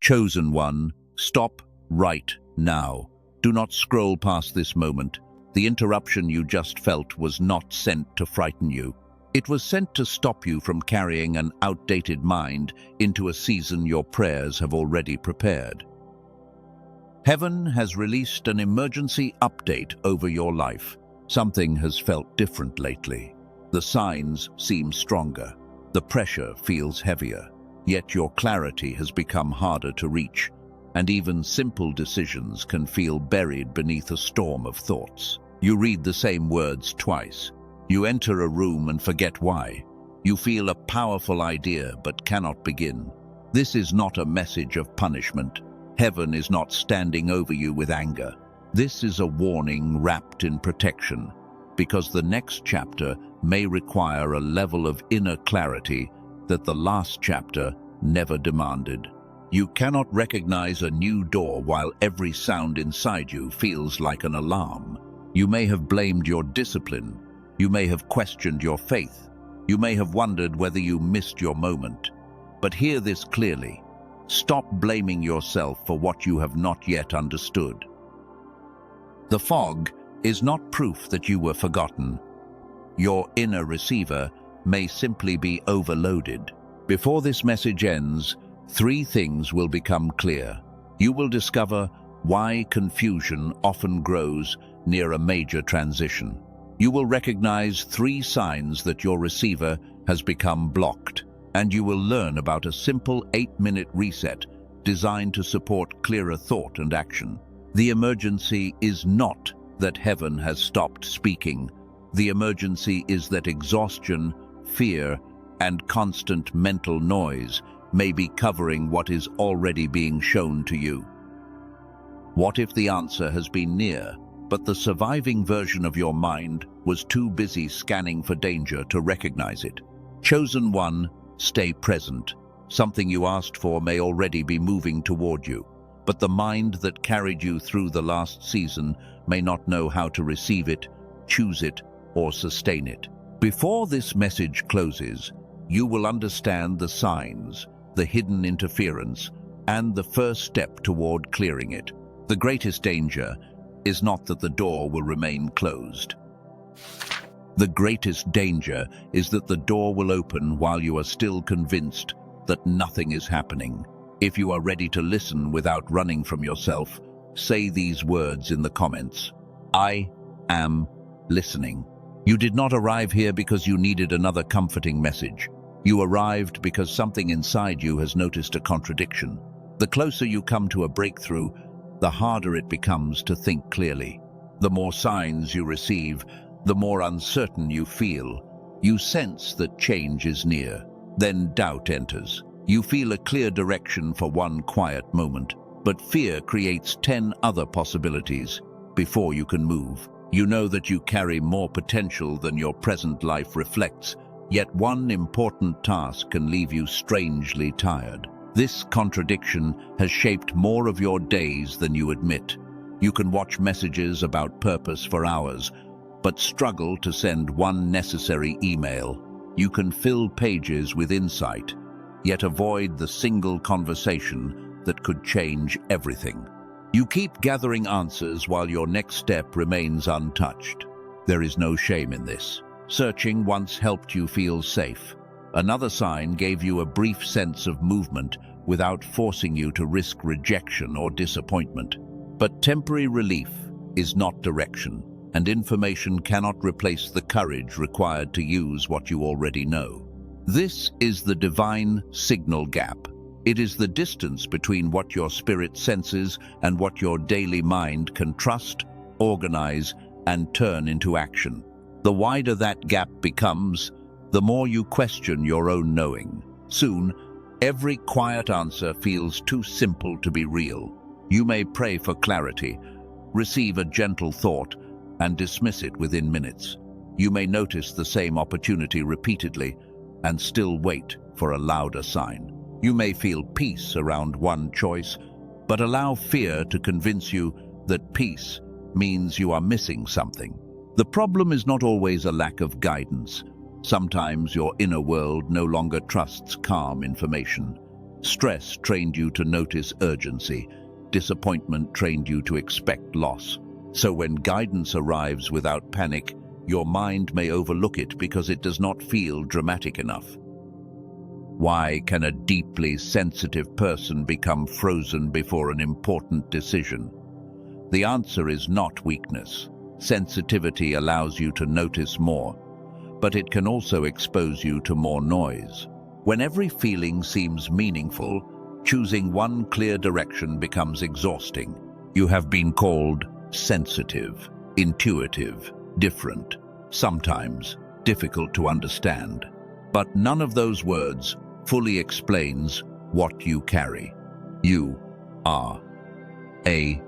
Chosen one, stop right now. Do not scroll past this moment. The interruption you just felt was not sent to frighten you. It was sent to stop you from carrying an outdated mind into a season your prayers have already prepared. Heaven has released an emergency update over your life. Something has felt different lately. The signs seem stronger. The pressure feels heavier. Yet your clarity has become harder to reach, and even simple decisions can feel buried beneath a storm of thoughts. You read the same words twice. You enter a room and forget why. You feel a powerful idea but cannot begin. This is not a message of punishment. Heaven is not standing over you with anger. This is a warning wrapped in protection, because the next chapter may require a level of inner clarity that the last chapter never demanded. You cannot recognize a new door while every sound inside you feels like an alarm. You may have blamed your discipline. You may have questioned your faith. You may have wondered whether you missed your moment. But hear this clearly. Stop blaming yourself for what you have not yet understood. The fog is not proof that you were forgotten. Your inner receiver may simply be overloaded. Before this message ends, 3 things will become clear. You will discover why confusion often grows near a major transition. You will recognize 3 signs that your receiver has become blocked, and you will learn about a simple 8-minute reset designed to support clearer thought and action. The emergency is not that heaven has stopped speaking. The emergency is that exhaustion, fear, and constant mental noise may be covering what is already being shown to you. What if the answer has been near, but the surviving version of your mind was too busy scanning for danger to recognize it? Chosen one, stay present. Something you asked for may already be moving toward you, but the mind that carried you through the last season may not know how to receive it, choose it, or sustain it. Before this message closes, you will understand the signs, the hidden interference, and the first step toward clearing it. The greatest danger is not that the door will remain closed. The greatest danger is that the door will open while you are still convinced that nothing is happening. If you are ready to listen without running from yourself, say these words in the comments. I am listening. You did not arrive here because you needed another comforting message. You arrived because something inside you has noticed a contradiction. The closer you come to a breakthrough, the harder it becomes to think clearly. The more signs you receive, the more uncertain you feel. You sense that change is near. Then doubt enters. You feel a clear direction for one quiet moment, but fear creates 10 other possibilities before you can move. You know that you carry more potential than your present life reflects, yet one important task can leave you strangely tired. This contradiction has shaped more of your days than you admit. You can watch messages about purpose for hours, but struggle to send one necessary email. You can fill pages with insight, yet avoid the single conversation that could change everything. You keep gathering answers while your next step remains untouched. There is no shame in this. Searching once helped you feel safe. Another sign gave you a brief sense of movement without forcing you to risk rejection or disappointment. But temporary relief is not direction, and information cannot replace the courage required to use what you already know. This is the divine signal gap. It is the distance between what your spirit senses and what your daily mind can trust, organize, and turn into action. The wider that gap becomes, the more you question your own knowing. Soon, every quiet answer feels too simple to be real. You may pray for clarity, receive a gentle thought, and dismiss it within minutes. You may notice the same opportunity repeatedly and still wait for a louder sign. You may feel peace around one choice, but allow fear to convince you that peace means you are missing something. The problem is not always a lack of guidance. Sometimes your inner world no longer trusts calm information. Stress trained you to notice urgency. Disappointment trained you to expect loss. So when guidance arrives without panic, your mind may overlook it because it does not feel dramatic enough. Why can a deeply sensitive person become frozen before an important decision? The answer is not weakness. Sensitivity allows you to notice more, but it can also expose you to more noise. When every feeling seems meaningful, choosing one clear direction becomes exhausting. You have been called sensitive, intuitive, different, sometimes difficult to understand. But none of those words fully explains what you carry. You are a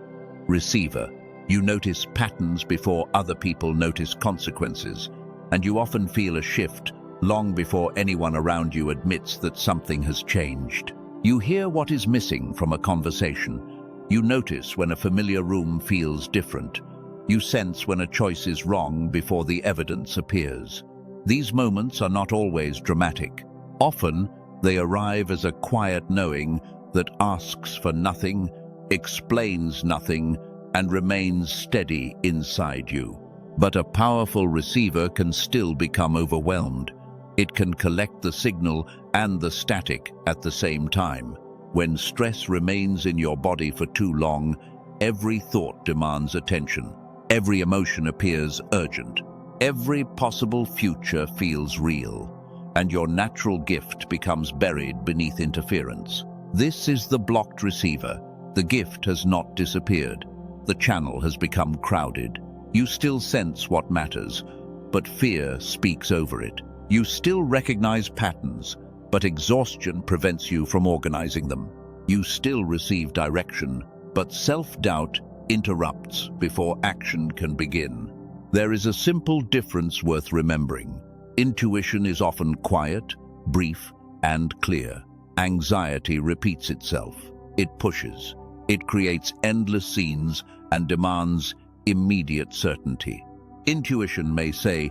receiver. You notice patterns before other people notice consequences, and you often feel a shift long before anyone around you admits that something has changed. You hear what is missing from a conversation. You notice when a familiar room feels different. You sense when a choice is wrong before the evidence appears. These moments are not always dramatic. Often, they arrive as a quiet knowing that asks for nothing, explains nothing, and remains steady inside you. But a powerful receiver can still become overwhelmed. It can collect the signal and the static at the same time. When stress remains in your body for too long, every thought demands attention. Every emotion appears urgent. Every possible future feels real, and your natural gift becomes buried beneath interference. This is the blocked receiver. The gift has not disappeared. The channel has become crowded. You still sense what matters, but fear speaks over it. You still recognize patterns, but exhaustion prevents you from organizing them. You still receive direction, but self-doubt interrupts before action can begin. There is a simple difference worth remembering. Intuition is often quiet, brief, and clear. Anxiety repeats itself. It pushes. It creates endless scenes and demands immediate certainty. Intuition may say,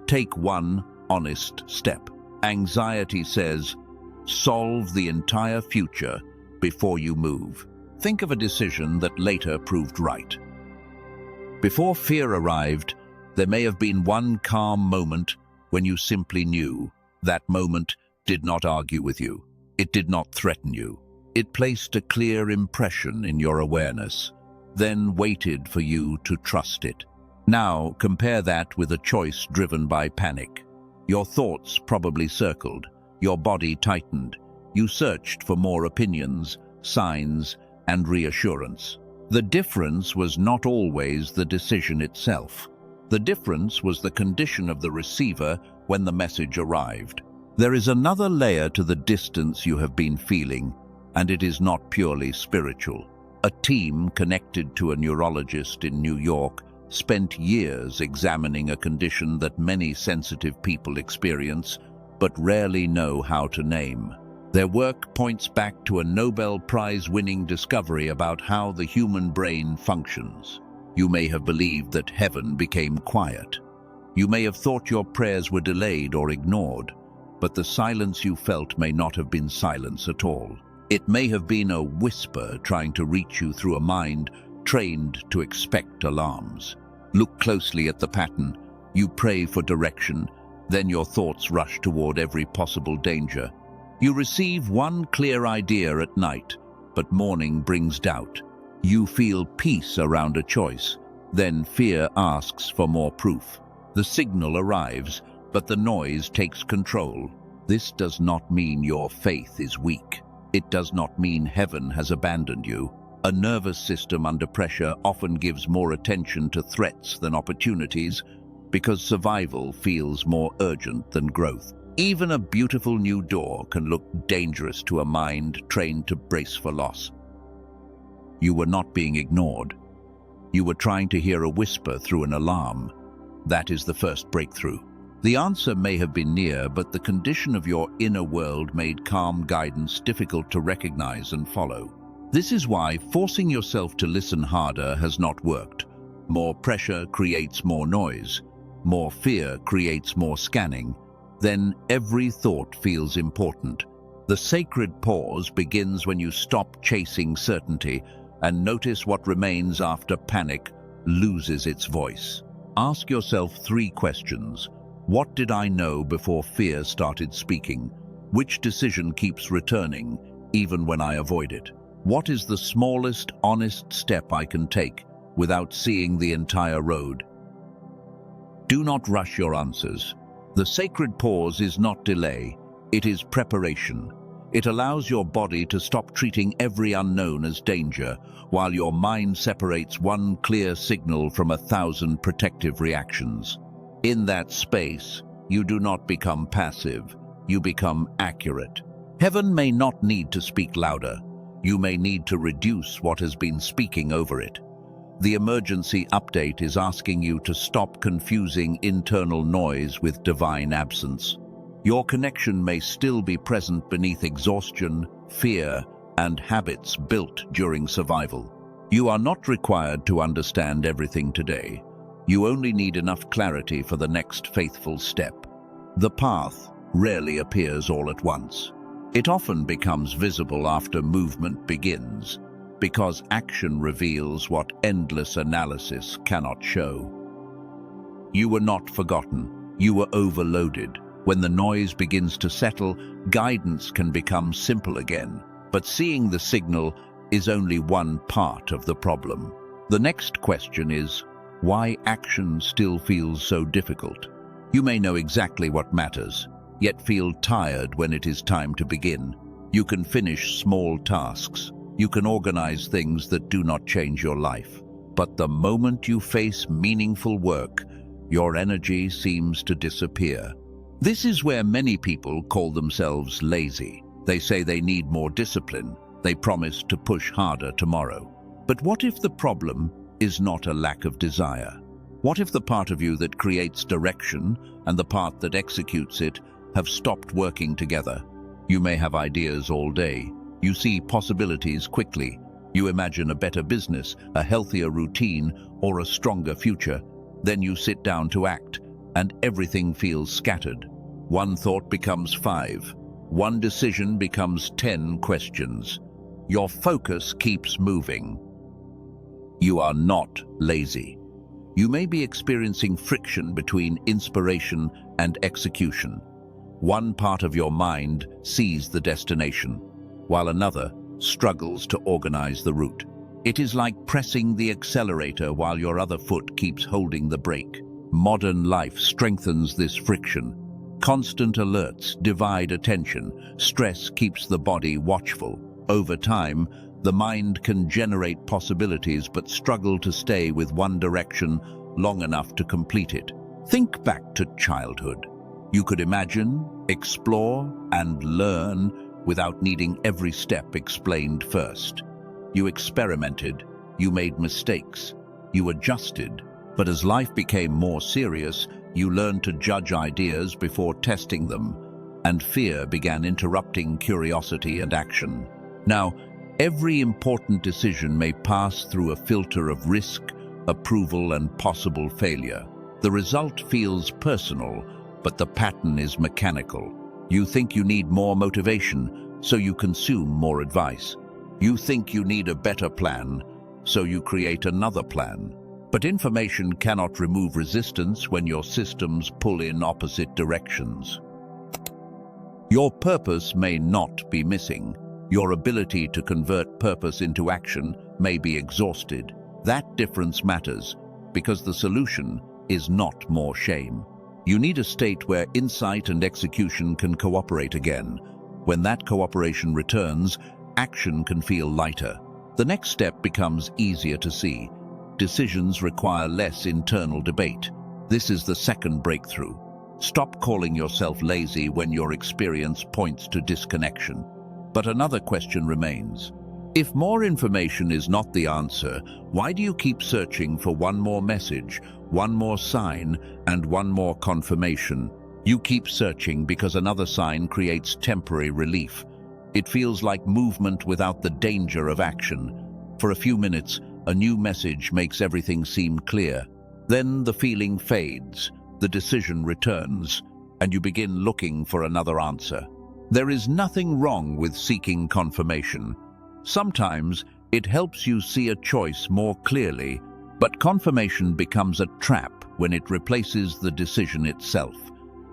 take one honest step. Anxiety says, solve the entire future before you move. Think of a decision that later proved right. Before fear arrived, there may have been one calm moment when you simply knew. That moment did not argue with you. It did not threaten you. It placed a clear impression in your awareness, then waited for you to trust it. Now, compare that with a choice driven by panic. Your thoughts probably circled. Your body tightened. You searched for more opinions, signs, and reassurance. The difference was not always the decision itself. The difference was the condition of the receiver when the message arrived. There is another layer to the distance you have been feeling, and it is not purely spiritual. A team connected to a neurologist in New York spent years examining a condition that many sensitive people experience, but rarely know how to name. Their work points back to a Nobel Prize-winning discovery about how the human brain functions. You may have believed that heaven became quiet. You may have thought your prayers were delayed or ignored, but the silence you felt may not have been silence at all. It may have been a whisper trying to reach you through a mind trained to expect alarms. Look closely at the pattern. You pray for direction, then your thoughts rush toward every possible danger. You receive one clear idea at night, but morning brings doubt. You feel peace around a choice, then fear asks for more proof. The signal arrives, but the noise takes control. This does not mean your faith is weak. It does not mean heaven has abandoned you. A nervous system under pressure often gives more attention to threats than opportunities because survival feels more urgent than growth. Even a beautiful new door can look dangerous to a mind trained to brace for loss. You were not being ignored. You were trying to hear a whisper through an alarm. That is the first breakthrough. The answer may have been near, but the condition of your inner world made calm guidance difficult to recognize and follow. This is why forcing yourself to listen harder has not worked. More pressure creates more noise. More fear creates more scanning. Then every thought feels important. The sacred pause begins when you stop chasing certainty and notice what remains after panic loses its voice. Ask yourself 3 questions. What did I know before fear started speaking? Which decision keeps returning, even when I avoid it? What is the smallest, honest step I can take without seeing the entire road? Do not rush your answers. The sacred pause is not delay, it is preparation. It allows your body to stop treating every unknown as danger, while your mind separates one clear signal from 1,000 protective reactions. In that space, you do not become passive, you become accurate. Heaven may not need to speak louder. You may need to reduce what has been speaking over it. The emergency update is asking you to stop confusing internal noise with divine absence. Your connection may still be present beneath exhaustion, fear, and habits built during survival. You are not required to understand everything today. You only need enough clarity for the next faithful step. The path rarely appears all at once. It often becomes visible after movement begins, because action reveals what endless analysis cannot show. You were not forgotten. You were overloaded. When the noise begins to settle, guidance can become simple again. But seeing the signal is only one part of the problem. The next question is, why action still feels so difficult? You may know exactly what matters, yet feel tired when it is time to begin. You can finish small tasks. You can organize things that do not change your life. But the moment you face meaningful work, your energy seems to disappear. This is where many people call themselves lazy. They say they need more discipline. They promise to push harder tomorrow. But what if the problem is not a lack of desire? What if the part of you that creates direction and the part that executes it have stopped working together? You may have ideas all day. You see possibilities quickly. You imagine a better business, a healthier routine, or a stronger future. Then you sit down to act, and everything feels scattered. One thought becomes 5. One decision becomes 10 questions. Your focus keeps moving. You are not lazy. You may be experiencing friction between inspiration and execution. One part of your mind sees the destination, while another struggles to organize the route. It is like pressing the accelerator while your other foot keeps holding the brake. Modern life strengthens this friction. Constant alerts divide attention. Stress keeps the body watchful. Over time, the mind can generate possibilities but struggle to stay with one direction long enough to complete it. Think back to childhood. You could imagine, explore, and learn without needing every step explained first. You experimented, you made mistakes, you adjusted, but as life became more serious, you learned to judge ideas before testing them, and fear began interrupting curiosity and action. Now, every important decision may pass through a filter of risk, approval, and possible failure. The result feels personal, but the pattern is mechanical. You think you need more motivation, so you consume more advice. You think you need a better plan, so you create another plan. But information cannot remove resistance when your systems pull in opposite directions. Your purpose may not be missing. Your ability to convert purpose into action may be exhausted. That difference matters, because the solution is not more shame. You need a state where insight and execution can cooperate again. When that cooperation returns, action can feel lighter. The next step becomes easier to see. Decisions require less internal debate. This is the second breakthrough. Stop calling yourself lazy when your experience points to disconnection. But another question remains. If more information is not the answer, why do you keep searching for one more message, one more sign, and one more confirmation? You keep searching because another sign creates temporary relief. It feels like movement without the danger of action. For a few minutes, a new message makes everything seem clear. Then the feeling fades, the decision returns, and you begin looking for another answer. There is nothing wrong with seeking confirmation. Sometimes it helps you see a choice more clearly, but confirmation becomes a trap when it replaces the decision itself,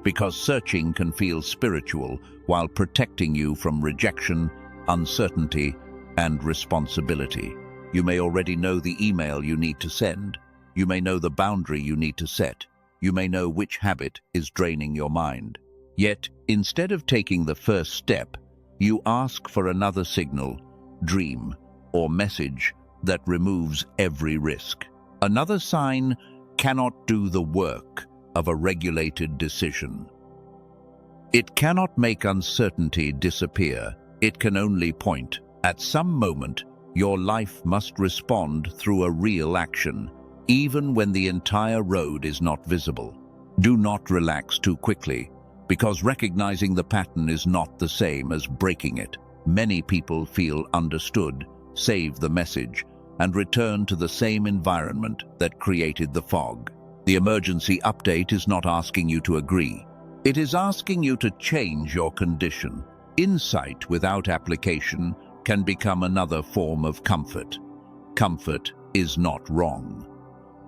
because searching can feel spiritual while protecting you from rejection, uncertainty, and responsibility. You may already know the email you need to send. You may know the boundary you need to set. You may know which habit is draining your mind. Yet, instead of taking the first step, you ask for another signal, dream, or message that removes every risk. Another sign cannot do the work of a regulated decision. It cannot make uncertainty disappear. It can only point. At some moment, your life must respond through a real action, even when the entire road is not visible. Do not relax too quickly, because recognizing the pattern is not the same as breaking it. Many people feel understood, save the message, and return to the same environment that created the fog. The emergency update is not asking you to agree. It is asking you to change your condition. Insight without application can become another form of comfort. Comfort is not wrong,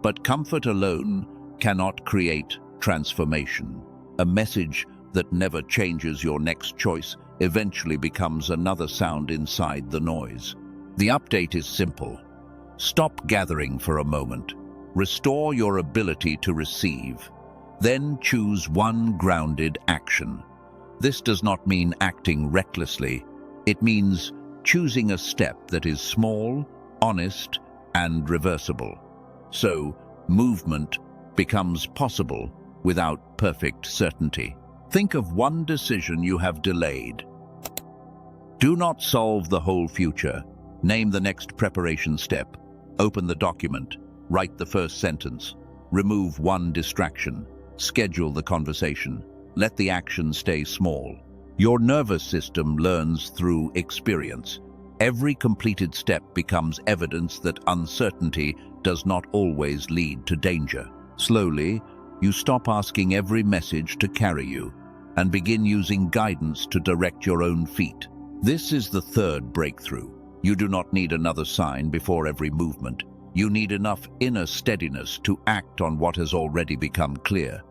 but comfort alone cannot create transformation. A message that never changes your next choice eventually becomes another sound inside the noise. The update is simple. Stop gathering for a moment. Restore your ability to receive. Then choose one grounded action. This does not mean acting recklessly. It means choosing a step that is small, honest, and reversible. So, movement becomes possible without perfect certainty. Think of one decision you have delayed. Do not solve the whole future. Name the next preparation step. Open the document. Write the first sentence. Remove one distraction. Schedule the conversation. Let the action stay small. Your nervous system learns through experience. Every completed step becomes evidence that uncertainty does not always lead to danger. Slowly, you stop asking every message to carry you and begin using guidance to direct your own feet. This is the third breakthrough. You do not need another sign before every movement. You need enough inner steadiness to act on what has already become clear.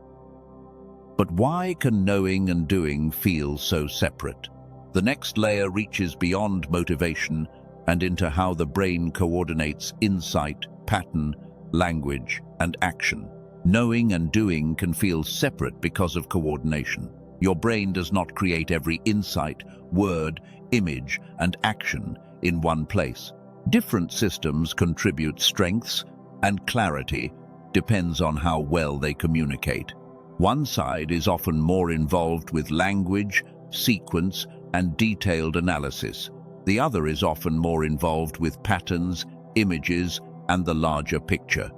But why can knowing and doing feel so separate? The next layer reaches beyond motivation and into how the brain coordinates insight, pattern, language, and action. Knowing and doing can feel separate because of coordination. Your brain does not create every insight, word, image, and action in one place. Different systems contribute strengths, and clarity depends on how well they communicate. One side is often more involved with language, sequence, and detailed analysis. The other is often more involved with patterns, images, and the larger picture.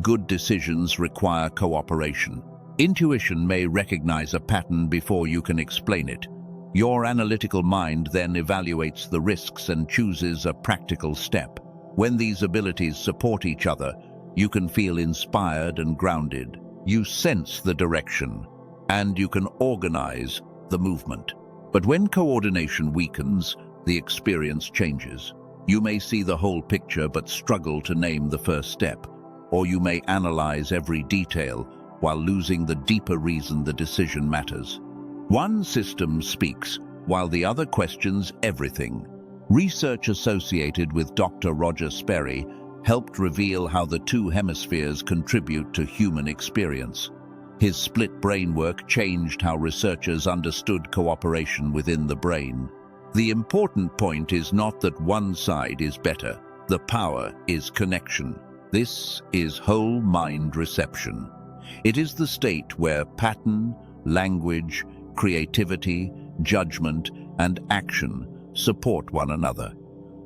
Good decisions require cooperation. Intuition may recognize a pattern before you can explain it. Your analytical mind then evaluates the risks and chooses a practical step. When these abilities support each other, you can feel inspired and grounded. You sense the direction, and you can organize the movement. But when coordination weakens, the experience changes. You may see the whole picture but struggle to name the first step, or you may analyze every detail while losing the deeper reason the decision matters. One system speaks, while the other questions everything. Research associated with Dr. Roger Sperry helped reveal how the two hemispheres contribute to human experience. His split brain work changed how researchers understood cooperation within the brain. The important point is not that one side is better. The power is connection. This is whole mind reception. It is the state where pattern, language, creativity, judgment, and action support one another.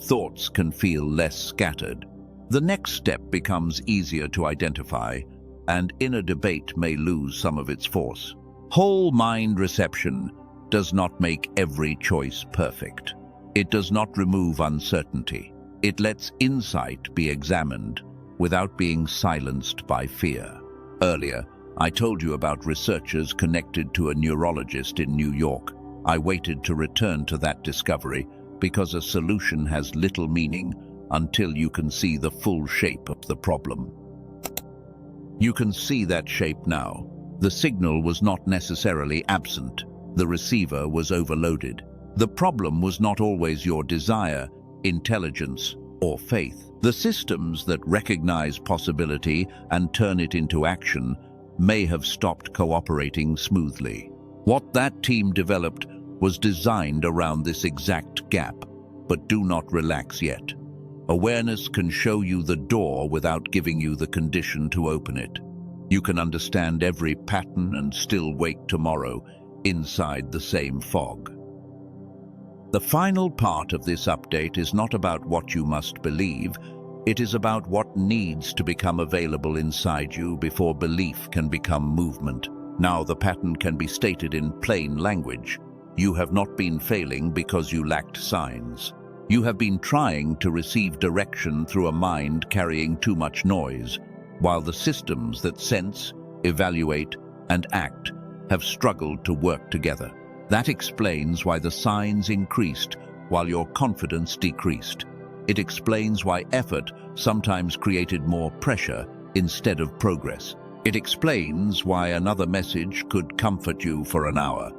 Thoughts can feel less scattered. The next step becomes easier to identify, and inner debate may lose some of its force. Whole mind reception does not make every choice perfect. It does not remove uncertainty. It lets insight be examined without being silenced by fear. Earlier, I told you about researchers connected to a neurologist in New York. I waited to return to that discovery because a solution has little meaning until you can see the full shape of the problem. You can see that shape now. The signal was not necessarily absent. The receiver was overloaded. The problem was not always your desire, intelligence, or faith. The systems that recognize possibility and turn it into action may have stopped cooperating smoothly. What that team developed was designed around this exact gap, but do not relax yet. Awareness can show you the door without giving you the condition to open it. You can understand every pattern and still wake tomorrow inside the same fog. The final part of this update is not about what you must believe, it is about what needs to become available inside you before belief can become movement. Now the pattern can be stated in plain language. You have not been failing because you lacked signs. You have been trying to receive direction through a mind carrying too much noise, while the systems that sense, evaluate, and act have struggled to work together. That explains why the signs increased while your confidence decreased. It explains why effort sometimes created more pressure instead of progress. It explains why another message could comfort you for an hour,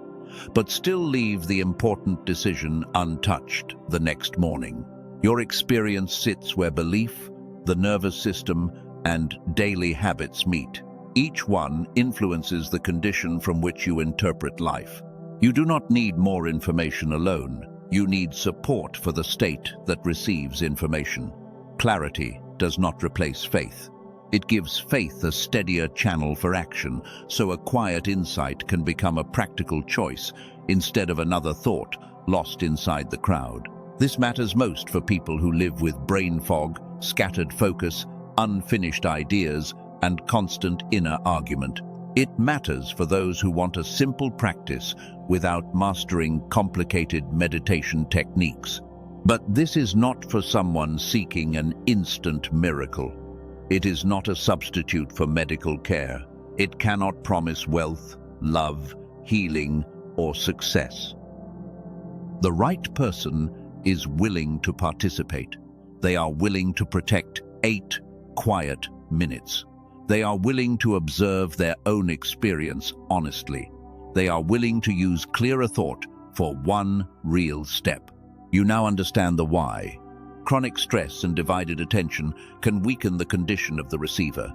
but still leave the important decision untouched the next morning. Your experience sits where belief, the nervous system, and daily habits meet. Each one influences the condition from which you interpret life. You do not need more information alone. You need support for the state that receives information. Clarity does not replace faith. It gives faith a steadier channel for action, so a quiet insight can become a practical choice instead of another thought lost inside the crowd. This matters most for people who live with brain fog, scattered focus, unfinished ideas, and constant inner argument. It matters for those who want a simple practice without mastering complicated meditation techniques. But this is not for someone seeking an instant miracle. It is not a substitute for medical care. It cannot promise wealth, love, healing, or success. The right person is willing to participate. They are willing to protect 8 quiet minutes. They are willing to observe their own experience honestly. They are willing to use clearer thought for one real step. You now understand the why. Chronic stress and divided attention can weaken the condition of the receiver.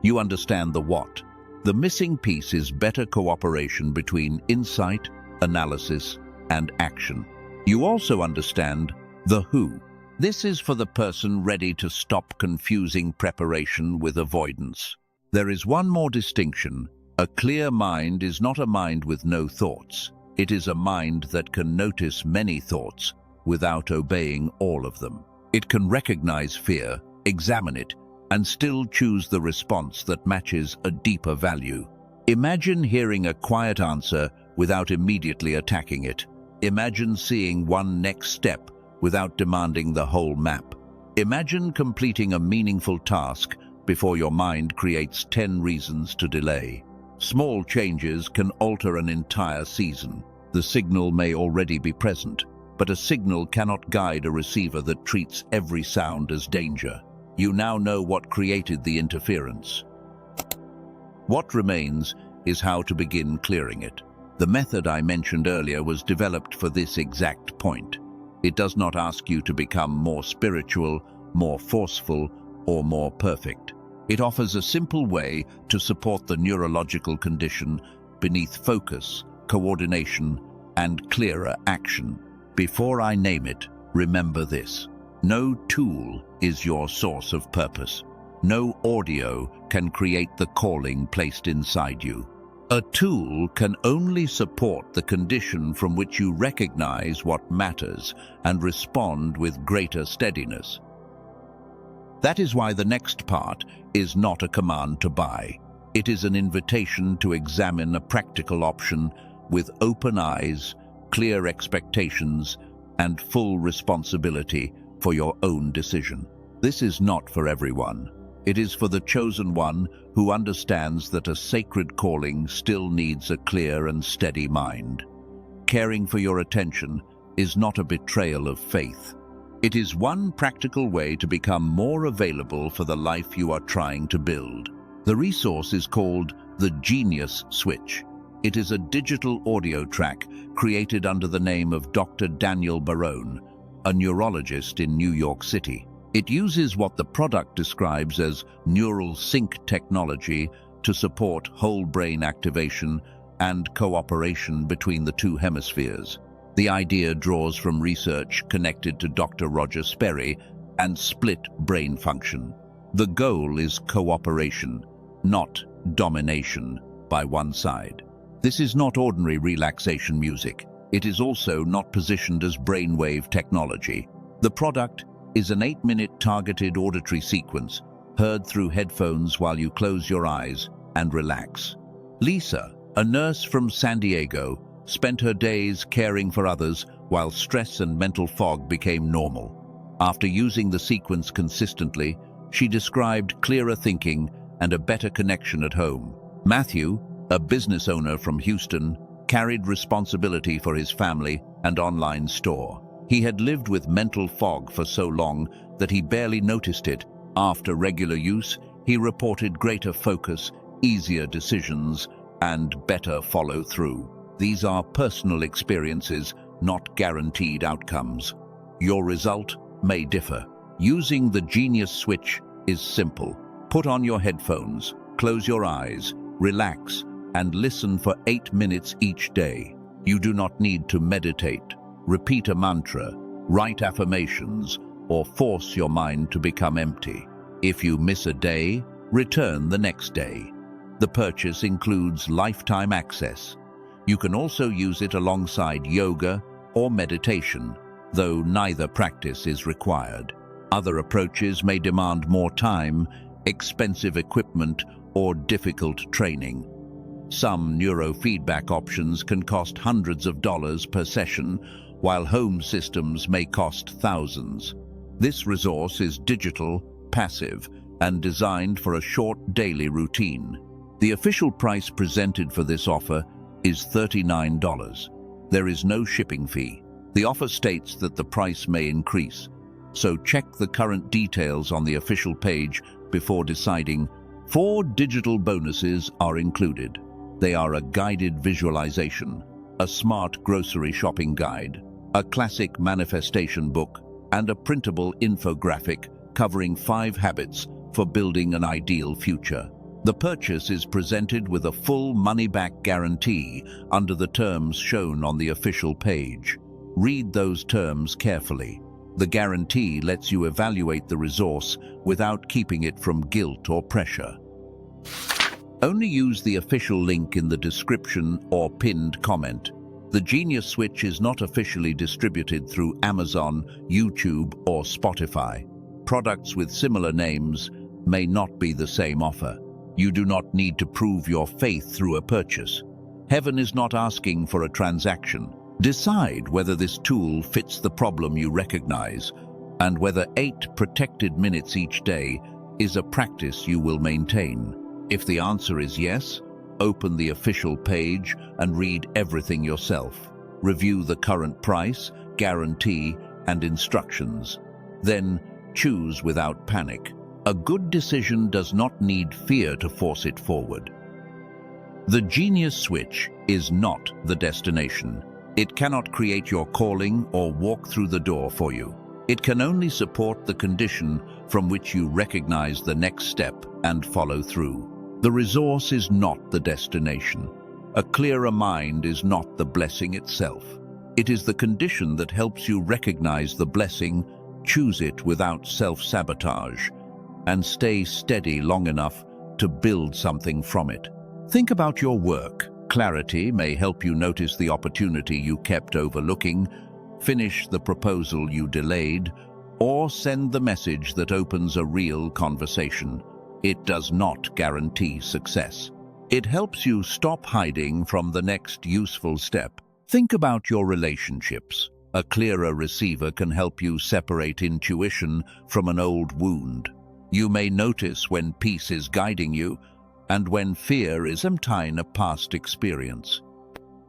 You understand the what. The missing piece is better cooperation between insight, analysis, and action. You also understand the who. This is for the person ready to stop confusing preparation with avoidance. There is one more distinction. A clear mind is not a mind with no thoughts. It is a mind that can notice many thoughts without obeying all of them. It can recognize fear, examine it, and still choose the response that matches a deeper value. Imagine hearing a quiet answer without immediately attacking it. Imagine seeing one next step without demanding the whole map. Imagine completing a meaningful task before your mind creates 10 reasons to delay. Small changes can alter an entire season. The signal may already be present, but a signal cannot guide a receiver that treats every sound as danger. You now know what created the interference. What remains is how to begin clearing it. The method I mentioned earlier was developed for this exact point. It does not ask you to become more spiritual, more forceful, or more perfect. It offers a simple way to support the neurological condition beneath focus, coordination, and clearer action. Before I name it, remember this. No tool is your source of purpose. No audio can create the calling placed inside you. A tool can only support the condition from which you recognize what matters and respond with greater steadiness. That is why the next part is not a command to buy. It is an invitation to examine a practical option with open eyes, clear expectations, and full responsibility for your own decision. This is not for everyone. It is for the chosen one who understands that a sacred calling still needs a clear and steady mind. caring for your attention is not a betrayal of faith. It is one practical way to become more available for the life you are trying to build. The resource is called the Genius Switch. It is a digital audio track created under the name of Dr. Daniel Barone, a neurologist in New York City. It uses what the product describes as neural sync technology to support whole brain activation and cooperation between the two hemispheres. The idea draws from research connected to Dr. Roger Sperry and split brain function. The goal is cooperation, not domination by one side. This is not ordinary relaxation music. It is also not positioned as brainwave technology. The product is an 8-minute targeted auditory sequence heard through headphones while you close your eyes and relax. Lisa, a nurse from San Diego, spent her days caring for others while stress and mental fog became normal. After using the sequence consistently, she described clearer thinking and a better connection at home. Matthew, a business owner from Houston, carried responsibility for his family and online store. He had lived with mental fog for so long that he barely noticed it. After regular use, he reported greater focus, easier decisions, and better follow-through. These are personal experiences, not guaranteed outcomes. Your result may differ. Using the Genius Switch is simple. Put on your headphones, close your eyes, relax, and listen for 8 minutes each day. You do not need to meditate, repeat a mantra, write affirmations, or force your mind to become empty. If you miss a day, return the next day. The purchase includes lifetime access. You can also use it alongside yoga or meditation, though neither practice is required. Other approaches may demand more time, expensive equipment, or difficult training. Some neurofeedback options can cost hundreds of dollars per session, while home systems may cost thousands. This resource is digital, passive, and designed for a short daily routine. The official price presented for this offer is $39. There is no shipping fee. The offer states that the price may increase, so check the current details on the official page before deciding. 4 digital bonuses are included. They are a guided visualization, a smart grocery shopping guide, a classic manifestation book, and a printable infographic covering 5 habits for building an ideal future. The purchase is presented with a full money-back guarantee under the terms shown on the official page. Read those terms carefully. The guarantee lets you evaluate the resource without keeping it from guilt or pressure. Only use the official link in the description or pinned comment. The Genius Switch is not officially distributed through Amazon, YouTube, or Spotify. Products with similar names may not be the same offer. You do not need to prove your faith through a purchase. Heaven is not asking for a transaction. Decide whether this tool fits the problem you recognize and whether 8 protected minutes each day is a practice you will maintain. If the answer is yes, open the official page and read everything yourself. Review the current price, guarantee, and instructions. Then choose without panic. A good decision does not need fear to force it forward. The Genius Switch is not the destination. It cannot create your calling or walk through the door for you. It can only support the condition from which you recognize the next step and follow through. The resource is not the destination. A clearer mind is not the blessing itself. It is the condition that helps you recognize the blessing, choose it without self-sabotage, and stay steady long enough to build something from it. Think about your work. Clarity may help you notice the opportunity you kept overlooking, finish the proposal you delayed, or send the message that opens a real conversation. It does not guarantee success. It helps you stop hiding from the next useful step. Think about your relationships. A clearer receiver can help you separate intuition from an old wound. You may notice when peace is guiding you and when fear is a past experience.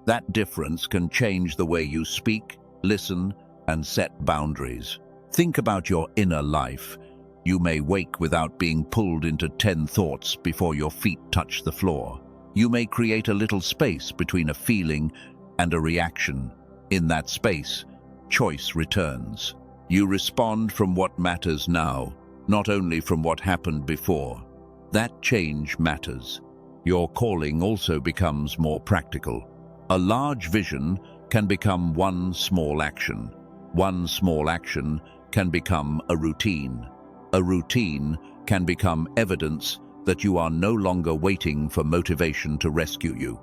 That difference can change the way you speak, listen, and set boundaries. Think about your inner life. You may wake without being pulled into 10 thoughts before your feet touch the floor. You may create a little space between a feeling and a reaction. In that space, choice returns. You respond from what matters now, not only from what happened before. That change matters. Your calling also becomes more practical. A large vision can become one small action. One small action can become a routine. A routine can become evidence that you are no longer waiting for motivation to rescue you.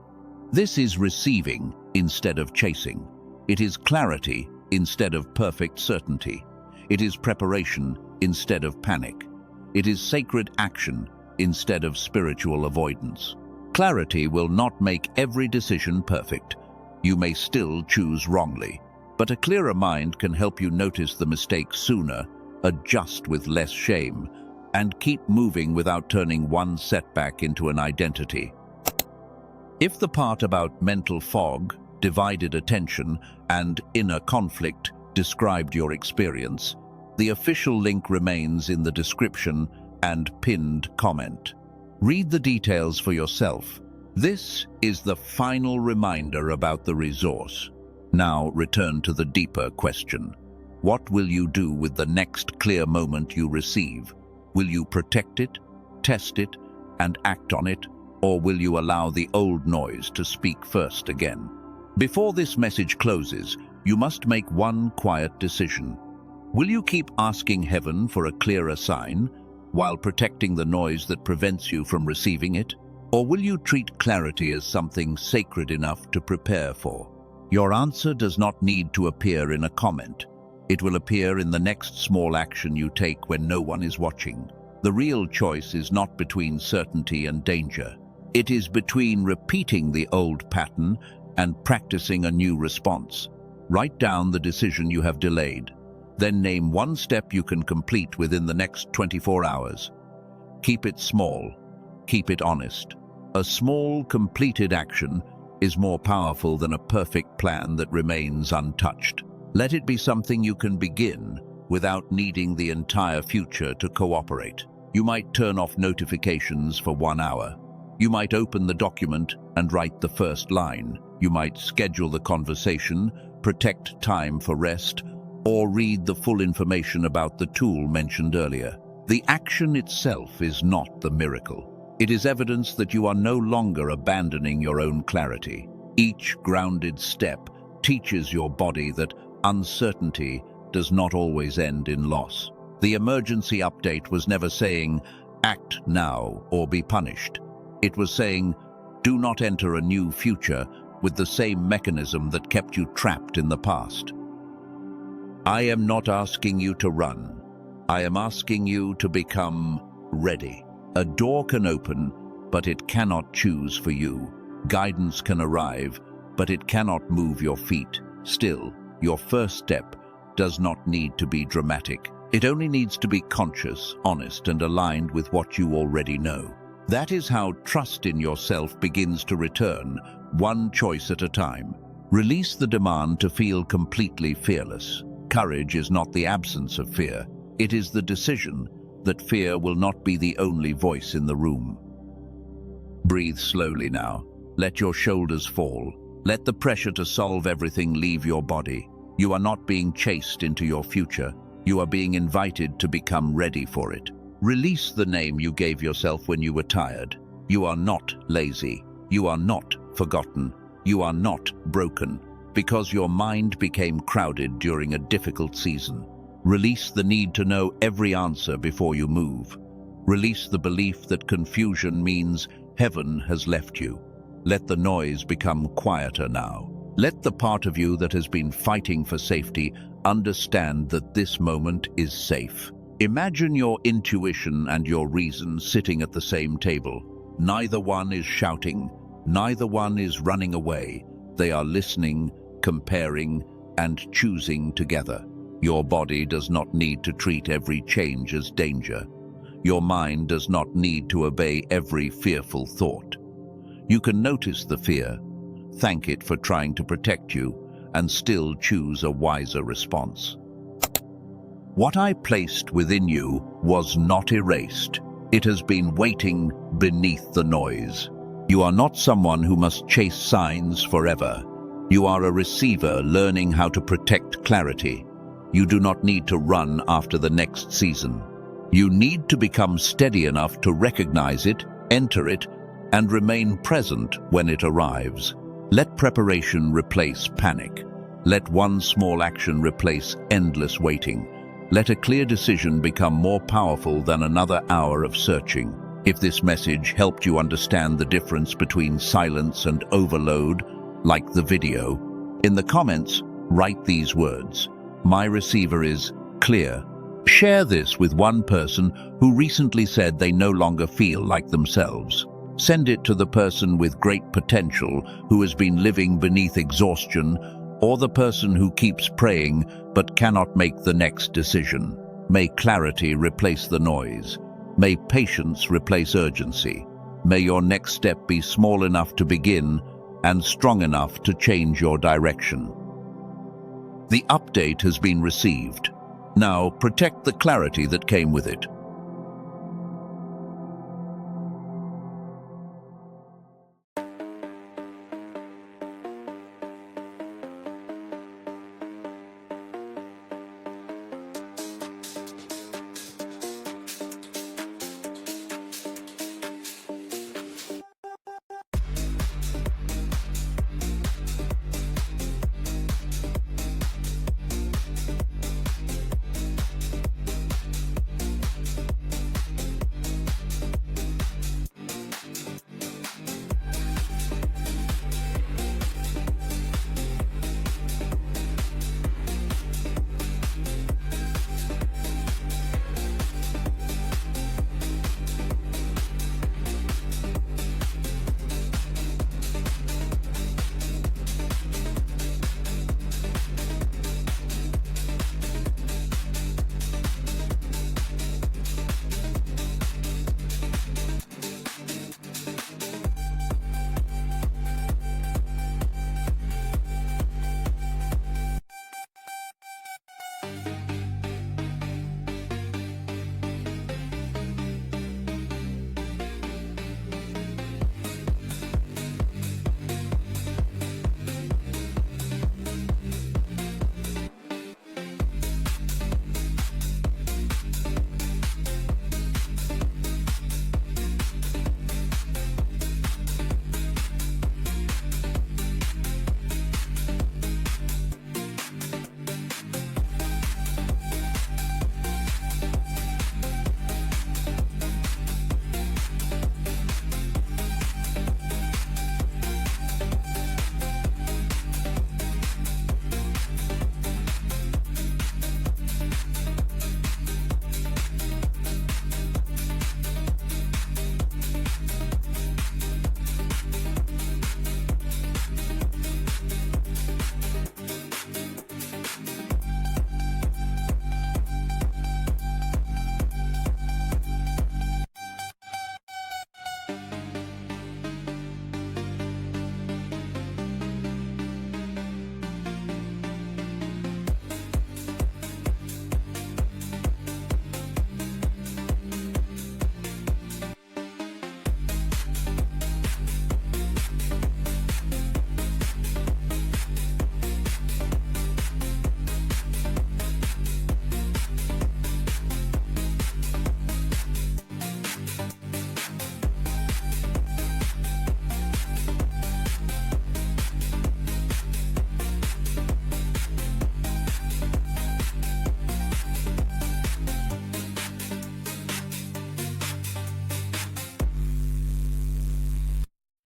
This is receiving instead of chasing. It is clarity instead of perfect certainty. It is preparation instead of panic. It is sacred action instead of spiritual avoidance. Clarity will not make every decision perfect. You may still choose wrongly, but a clearer mind can help you notice the mistake sooner, adjust with less shame, and keep moving without turning one setback into an identity. If the part about mental fog, divided attention, and inner conflict described your experience, the official link remains in the description and pinned comment. Read the details for yourself. This is the final reminder about the resource. Now return to the deeper question. What will you do with the next clear moment you receive? Will you protect it, test it, and act on it, or will you allow the old noise to speak first again? Before this message closes, you must make one quiet decision. Will you keep asking heaven for a clearer sign, while protecting the noise that prevents you from receiving it? Or will you treat clarity as something sacred enough to prepare for? Your answer does not need to appear in a comment. It will appear in the next small action you take when no one is watching. The real choice is not between certainty and danger. It is between repeating the old pattern and practicing a new response. Write down the decision you have delayed. Then name one step you can complete within the next 24 hours. Keep it small. Keep it honest. A small, completed action is more powerful than a perfect plan that remains untouched. Let it be something you can begin without needing the entire future to cooperate. You might turn off notifications for 1 hour. You might open the document and write the first line. You might schedule the conversation, protect time for rest, or read the full information about the tool mentioned earlier. The action itself is not the miracle. It is evidence that you are no longer abandoning your own clarity. Each grounded step teaches your body that uncertainty does not always end in loss. The emergency update was never saying, "Act now or be punished." It was saying, "Do not enter a new future with the same mechanism that kept you trapped in the past." I am not asking you to run. I am asking you to become ready. A door can open, but it cannot choose for you. Guidance can arrive, but it cannot move your feet. Still, your first step does not need to be dramatic. It only needs to be conscious, honest, and aligned with what you already know. That is how trust in yourself begins to return, one choice at a time. Release the demand to feel completely fearless. Courage is not the absence of fear. It is the decision that fear will not be the only voice in the room. Breathe slowly now. Let your shoulders fall. Let the pressure to solve everything leave your body. You are not being chased into your future. You are being invited to become ready for it. Release the name you gave yourself when you were tired. You are not lazy. You are not forgotten. You are not broken, because your mind became crowded during a difficult season. Release the need to know every answer before you move. Release the belief that confusion means heaven has left you. Let the noise become quieter now. Let the part of you that has been fighting for safety understand that this moment is safe. Imagine your intuition and your reason sitting at the same table. Neither one is shouting. Neither one is running away. They are listening, comparing, and choosing together. Your body does not need to treat every change as danger. Your mind does not need to obey every fearful thought. You can notice the fear, thank it for trying to protect you, and still choose a wiser response. What I placed within you was not erased. It has been waiting beneath the noise. You are not someone who must chase signs forever. You are a receiver learning how to protect clarity. You do not need to run after the next season. You need to become steady enough to recognize it, enter it, and remain present when it arrives. Let preparation replace panic. Let one small action replace endless waiting. Let a clear decision become more powerful than another hour of searching. If this message helped you understand the difference between silence and overload, like the video, in the comments, write these words: "My receiver is clear." Share this with one person who recently said they no longer feel like themselves. Send it to the person with great potential who has been living beneath exhaustion, or the person who keeps praying but cannot make the next decision. May clarity replace the noise. May patience replace urgency. May your next step be small enough to begin and strong enough to change your direction. The update has been received. Now protect the clarity that came with it.